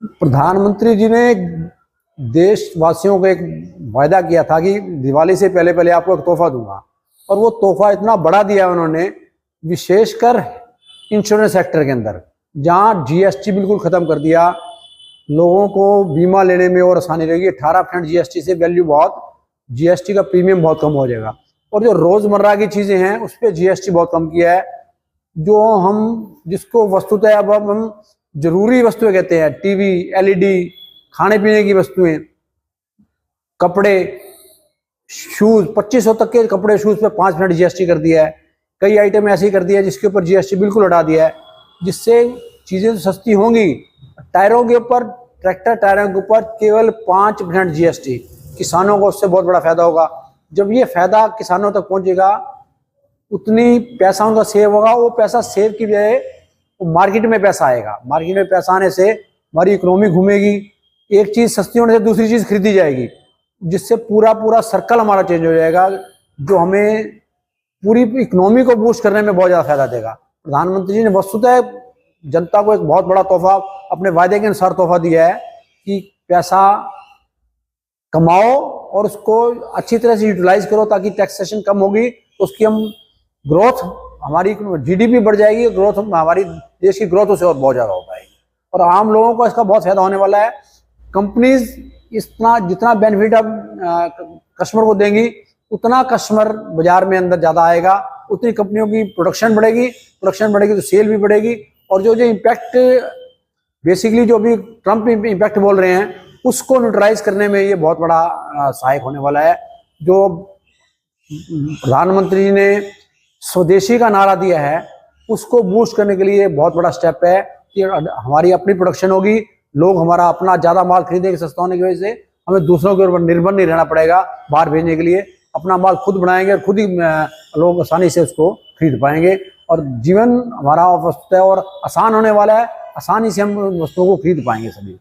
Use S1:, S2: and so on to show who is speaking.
S1: प्रधानमंत्री जी ने देशवासियों को एक वायदा किया था कि दिवाली से पहले पहले आपको एक तोहफा दूंगा, और वो तोहफा इतना बड़ा दिया उन्होंने, विशेषकर इंश्योरेंस सेक्टर के अंदर, जहां जीएसटी बिल्कुल खत्म कर दिया। लोगों को बीमा लेने में और आसानी रहेगी। 18% जीएसटी से वैल्यू बहुत, जीएसटी का प्रीमियम बहुत कम हो जाएगा। और जो रोजमर्रा की चीजें हैं उस पर जीएसटी बहुत कम किया है। जो हम जिसको वस्तुतः अब हम जरूरी वस्तुएं कहते हैं, टीवी, एलईडी, खाने पीने की वस्तुएं, कपड़े, शूज, 2500 तक के कपड़े शूज पे 5% जीएसटी कर दिया है। कई आइटम ऐसे कर दिया है जिसके ऊपर जीएसटी बिल्कुल हटा दिया है, जिससे चीजें तो सस्ती होंगी। टायरों के ऊपर, ट्रैक्टर टायरों के ऊपर केवल 5% जीएसटी, किसानों को उससे बहुत बड़ा फायदा होगा। जब ये फायदा किसानों तक पहुंचेगा, उतनी पैसा उनका सेव होगा। वो पैसा सेव की बजाय मार्केट में पैसा आएगा। मार्केट में पैसा आने से हमारी इकोनॉमी घूमेगी, एक चीज सस्ती होने से दूसरी चीज खरीदी जाएगी, जिससे पूरा सर्कल हमारा चेंज हो जाएगा, जो हमें पूरी इकोनॉमी को बूस्ट करने में बहुत ज्यादा फायदा देगा। प्रधानमंत्री जी ने वस्तुतः जनता को एक बहुत बड़ा तोहफा, अपने वायदे के अनुसार तोहफा दिया है कि पैसा कमाओ और उसको अच्छी तरह से यूटिलाइज करो, ताकि टैक्सेशन कम होगी तो उसकी हम ग्रोथ, हमारी जीडीपी बढ़ जाएगी, ग्रोथ हमारी देश की ग्रोथ उसे और बहुत ज्यादा हो पाएगी, और आम लोगों को इसका बहुत फायदा होने वाला है। कंपनीज इतना जितना बेनिफिट अब कस्टमर को देंगी, उतना कस्टमर बाजार में अंदर ज्यादा आएगा, उतनी कंपनियों की प्रोडक्शन बढ़ेगी तो सेल भी बढ़ेगी। और जो इम्पैक्ट बेसिकली जो अभी ट्रम्प इम्पैक्ट बोल रहे हैं, उसको न्यूट्रलाइज करने में ये बहुत बड़ा सहायक होने वाला है। जो प्रधानमंत्री जी ने स्वदेशी का नारा दिया है, उसको बूस्ट करने के लिए बहुत बड़ा स्टेप है कि हमारी अपनी प्रोडक्शन होगी, लोग हमारा अपना ज्यादा माल खरीदेंगे सस्ता होने की वजह से। हमें दूसरों के ऊपर निर्भर नहीं रहना पड़ेगा बाहर भेजने के लिए। अपना माल खुद बनाएंगे और खुद ही लोग आसानी से उसको खरीद पाएंगे, और जीवन हमारा वस्तुतः और आसान होने वाला है। आसानी से हम वस्तुओं को खरीद पाएंगे सभी।